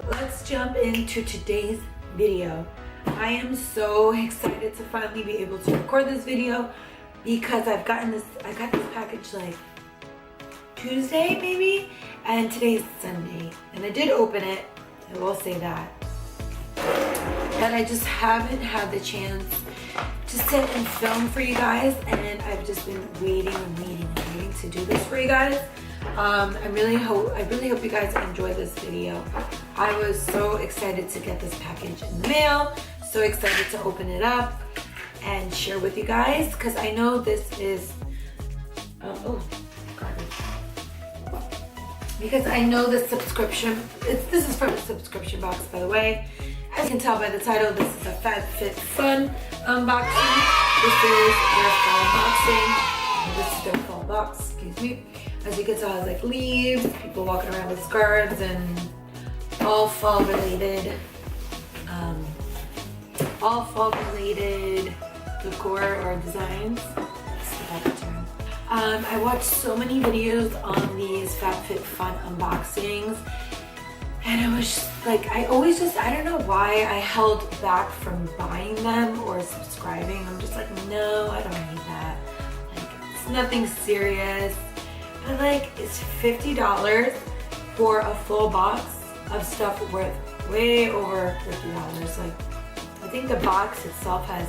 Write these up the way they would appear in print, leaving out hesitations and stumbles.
Let's jump into today's video. I am so excited to finally be able to record this video because I got this package like Tuesday maybe, and today's Sunday, and I did open it, I will say that, but I just haven't had the chance to sit and film for you guys, and I've just been waiting to do this for you guys. I really hope you guys enjoy this video. I was so excited to get this package in the mail, so excited to open it up and share with you guys, because I know this is because I know the subscription, this is from a subscription box, by the way. As you can tell by the title, this is a FabFitFun unboxing. This is their fall unboxing. This is their fall box, excuse me. As you can tell, it has like leaves, people walking around with scarves, and all fall related decor or designs. I watched so many videos on these FabFitFun unboxings, and I was just like, I don't know why I held back from buying them or subscribing. I'm just like, no, I don't need that. Like, it's nothing serious. But like, it's $50 for a full box of stuff worth way over $50. Like, I think the box itself has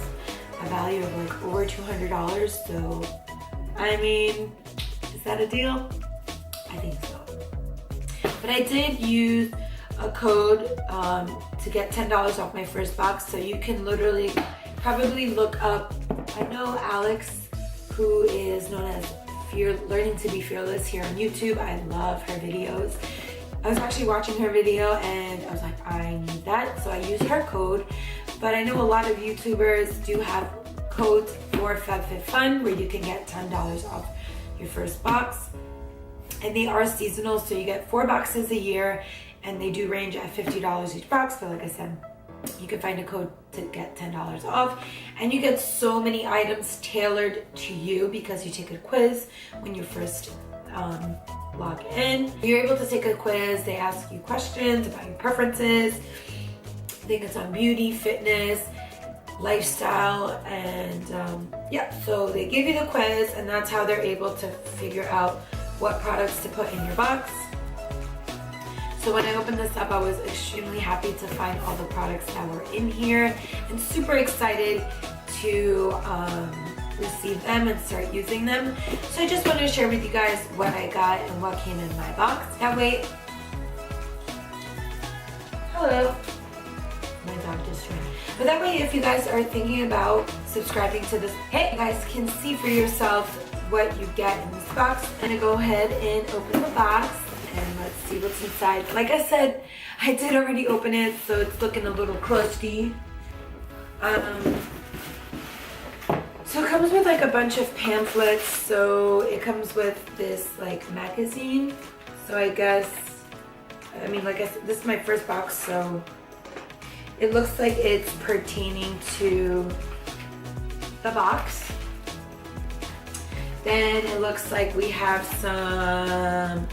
a value of like over $200. So, I mean, is that a deal? I think so. But I did use a code to get $10 off my first box. So you can literally probably look up, I know Alex, who is known as Learning to be Fearless here on YouTube. I love her videos. I was actually watching her video and I was like, I need that. So I used her code. But I know a lot of YouTubers do have codes for FabFitFun where you can get $10 off your first box. And they are seasonal, so you get 4 boxes a year, and they do range at $50 each box. But like I said, you can find a code to get $10 off, and you get so many items tailored to you because you take a quiz when you first log in. You're able to take a quiz. They ask you questions about your preferences. I think it's on beauty, fitness, lifestyle, and yeah, so they give you the quiz, and that's how they're able to figure out what products to put in your box. So when I opened this up, I was extremely happy to find all the products that were in here, and super excited to receive them and start using them. So I just wanted to share with you guys what I got and what came in my box. That way, hello, my dog just ran. But that way, if you guys are thinking about subscribing to this, hey, you guys can see for yourself what you get in this box. I'm gonna go ahead and open the box and let's see what's inside. Like I said, I did already open it, so it's looking a little crusty. So it comes with like a bunch of pamphlets. So it comes with this like magazine. So I guess, I mean, like I said, this is my first box, so it looks like it's pertaining to the box. Then it looks like we have some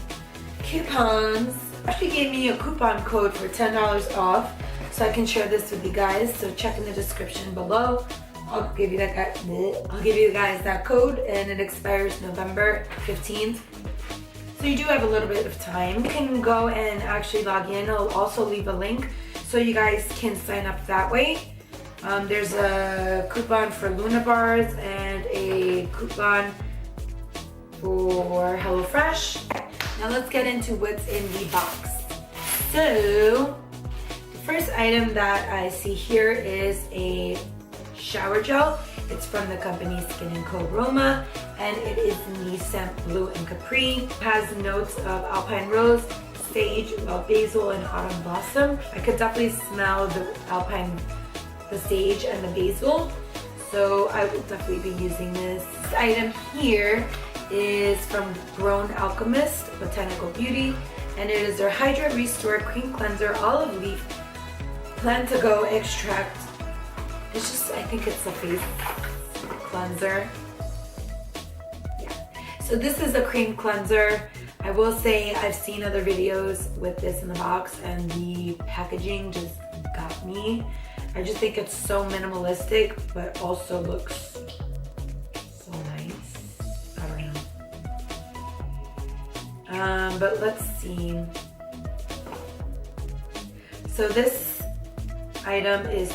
coupons. Actually gave me a coupon code for $10 off, so I can share this with you guys. So check in the description below. I'll give you guys that code, and it expires November 15th. So you do have a little bit of time. You can go and actually log in. I'll also leave a link so you guys can sign up that way. There's a coupon for Luna bars and a coupon for HelloFresh. Now let's get into what's in the box. So the first item that I see here is a shower gel. It's from the company Skin & Co. Roma, and it is in the scent Blue and Capri. It has notes of alpine rose, sage, wild basil, and autumn blossom. I could definitely smell the sage and the basil, so I will definitely be using this. This item here is from Grown Alchemist Botanical Beauty, and it is their Hydra Restore Cream Cleanser Olive Leaf Plant to Go Extract. It's just, I think it's a face cleanser. Yeah. So this is a cream cleanser. I will say I've seen other videos with this in the box and the packaging just got me. I just think it's so minimalistic, but also looks so nice. I don't know. But let's see. So this item is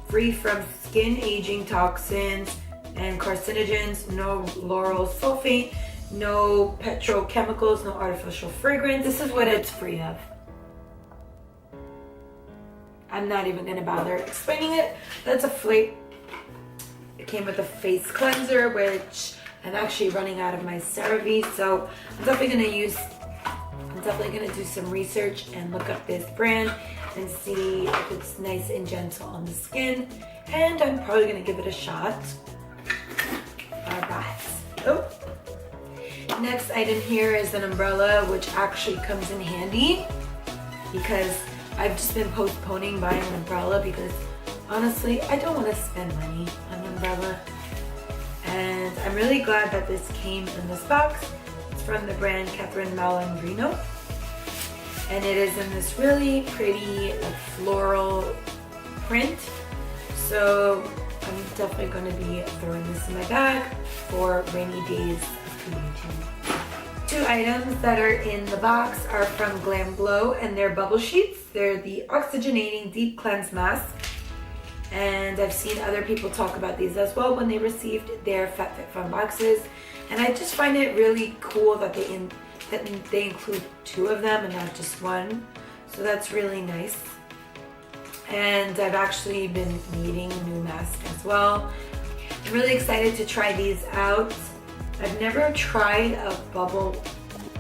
free from skin aging toxins and carcinogens, no lauryl sulfate, no petrochemicals, no artificial fragrance. This is what it's free of. I'm not even gonna bother explaining it. That's a flake. It came with a face cleanser, which I'm actually running out of my CeraVe, so I'm definitely gonna do some research and look up this brand and see if it's nice and gentle on the skin. And I'm probably gonna give it a shot. Alright. Oh. Next item here is an umbrella, which actually comes in handy because I've just been postponing buying an umbrella because honestly, I don't want to spend money on an umbrella. And I'm really glad that this came in this box. It's from the brand Catherine Malandrino. And it is in this really pretty floral print. So I'm definitely going to be throwing this in my bag for rainy days of commuting. Two items that are in the box are from Glam Glow and they're bubble sheets. They're the oxygenating deep cleanse mask. And I've seen other people talk about these as well when they received their FabFitFun boxes. And I just find it really cool that they include two of them and not just one. So that's really nice. And I've actually been needing a new mask as well. I'm really excited to try these out. I've never tried a bubble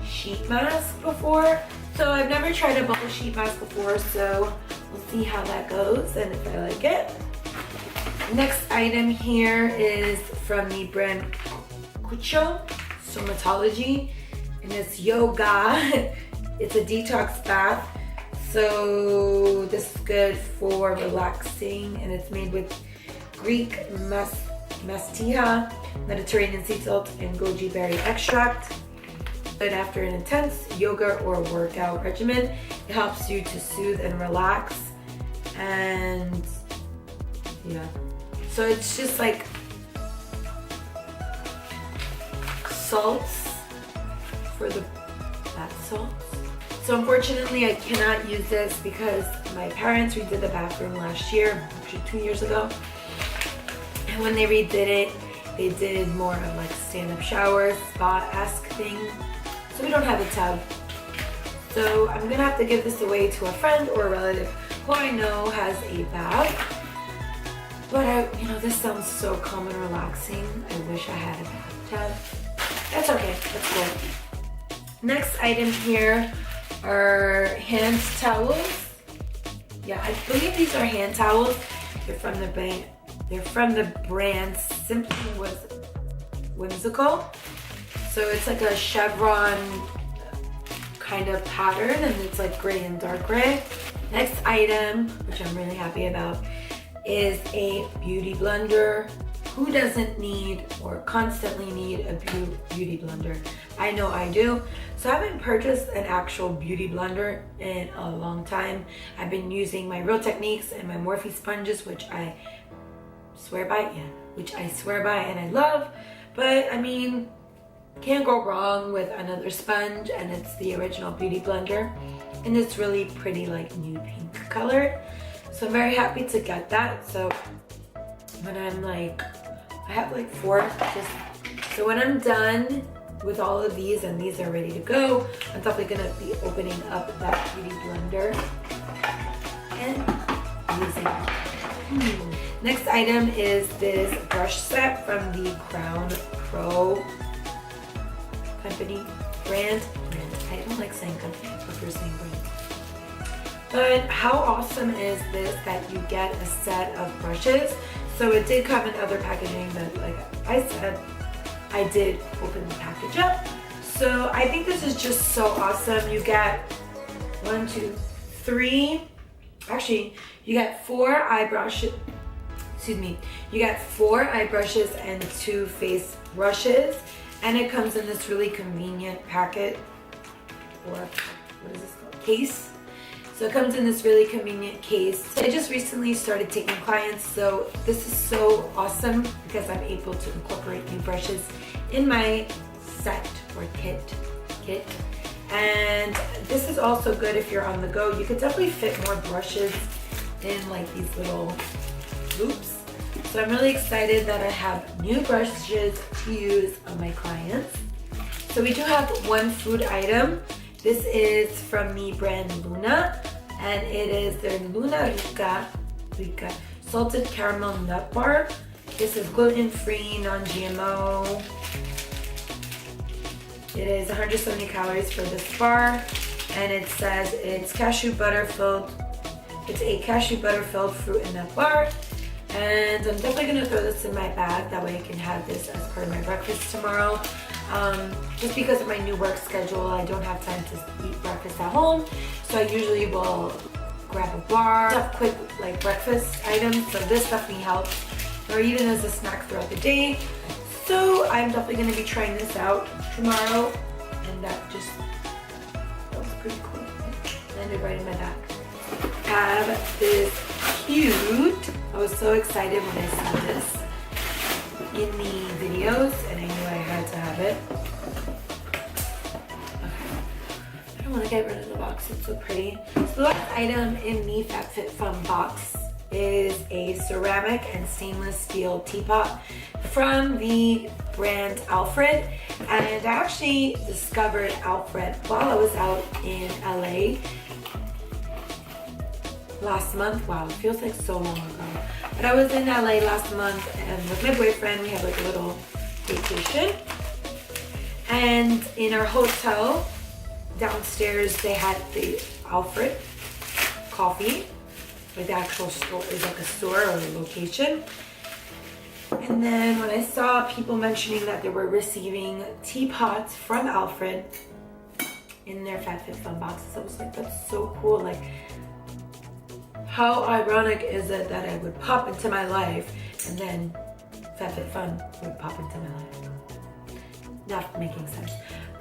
sheet mask before. So I've never tried a bubble sheet mask before, so we'll see how that goes and if I like it. Next item here is from the brand Cucho Somatology, and it's yoga. It's a detox bath. So this is good for relaxing, and it's made with Greek mastia, Mediterranean sea salt, and goji berry extract. But after an intense yoga or workout regimen, it helps you to soothe and relax. And yeah, so it's just like salts for the bath salts. So unfortunately I cannot use this because my parents redid the bathroom last year, actually 2 years ago. And when they redid it, they did more of like stand-up shower, spa-esque thing. So we don't have a tub. So I'm gonna have to give this away to a friend or a relative who I know has a bath. But this sounds so calm and relaxing. I wish I had a bathtub. That's okay, that's cool. Next item here are hand towels. Yeah, I believe these are hand towels. They're from the brand Simply Whimsical. So it's like a chevron kind of pattern, and it's like gray and dark gray. Next item, which I'm really happy about, is a beauty blender. Who doesn't need or constantly need a beauty blender? I know I do. So I haven't purchased an actual beauty blender in a long time. I've been using my Real Techniques and my Morphe sponges, which I swear by, and I love. But I mean, can't go wrong with another sponge, and it's the original beauty blender. And it's really pretty, like nude pink color. So I'm very happy to get that. So when I'm like, I have like 4. So when I'm done with all of these and these are ready to go, I'm definitely gonna be opening up that beauty blender and using it. Next item is this brush set from the Crown Pro company brand. I don't like saying company, I prefer saying brand. But how awesome is this that you get a set of brushes? So it did come in other packaging, but like I said, I did open the package up. So I think this is just so awesome. You get 1, 2, 3. Actually, you get 4 eye brushes. Excuse me. You get 4 eye brushes and 2 face brushes, and it comes in this really convenient packet or what is this called? Case. So it comes in this really convenient case. I just recently started taking clients, so this is so awesome because I'm able to incorporate new brushes in my set or kit. And this is also good if you're on the go. You could definitely fit more brushes in like these little loops. So I'm really excited that I have new brushes to use on my clients. So we do have one food item. This is from the brand Luna, and it is their Luna Rica salted caramel nut bar. This is gluten-free, non-GMO. It is 170 calories for this bar, and it says it's cashew butter filled. It's a cashew butter filled fruit and nut bar. And I'm definitely gonna throw this in my bag. That way I can have this as part of my breakfast tomorrow. Just because of my new work schedule, I don't have time to eat breakfast at home. So I usually will grab a bar, have quick like breakfast items. So this definitely helps, or even as a snack throughout the day. So I'm definitely gonna be trying this out tomorrow. And that was pretty cool. Landed right in my bag. Have this cute. I was so excited when I saw this in the videos, and I knew I had to have it. Okay. I don't want to get rid of the box, it's so pretty. So the last item in the FabFitFun box is a ceramic and stainless steel teapot from the brand Alfred. And I actually discovered Alfred while I was out in LA last month. Wow, it feels like so long ago. But I was in LA last month, and with my boyfriend, we had like a little vacation. And in our hotel, downstairs, they had the Alfred coffee. Like the actual store is like a store or a location. And then when I saw people mentioning that they were receiving teapots from Alfred in their FabFitFun boxes, I was like, that's so cool. Like, how ironic is it that I would pop into my life and then FabFitFun would pop into my life? Not making sense.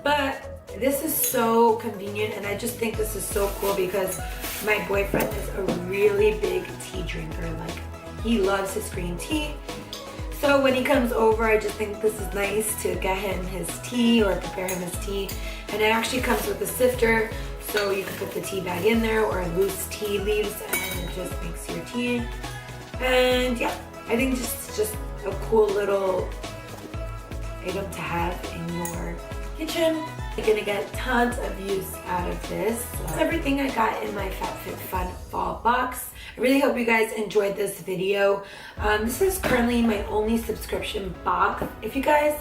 But this is so convenient, and I just think this is so cool because my boyfriend is a really big tea drinker. Like, he loves his green tea. So when he comes over, I just think this is nice to get him his tea or prepare him his tea. And it actually comes with a sifter, so you can put the tea bag in there or loose tea leaves, and it just makes your tea. And yeah, I think it's just a cool little item to have in your kitchen. You're gonna get tons of use out of this. So that's everything I got in my FabFitFun fall box. I really hope you guys enjoyed this video. This is currently my only subscription box. If you guys,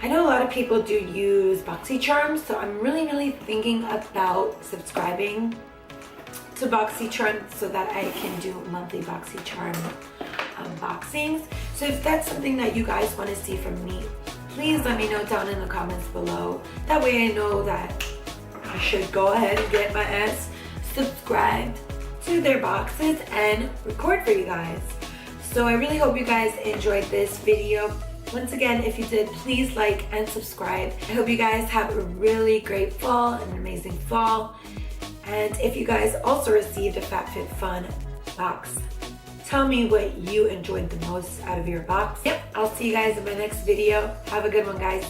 I know a lot of people do use BoxyCharm, so I'm really thinking about subscribing to BoxyCharm so that I can do monthly BoxyCharm unboxings. So if that's something that you guys want to see from me, please let me know down in the comments below. That way I know that I should go ahead and get my ass subscribed to their boxes and record for you guys. So I really hope you guys enjoyed this video. Once again, if you did, please like and subscribe. I hope you guys have a really great fall, an amazing fall. And if you guys also received a FabFitFun box, tell me what you enjoyed the most out of your box. Yep, I'll see you guys in my next video. Have a good one, guys.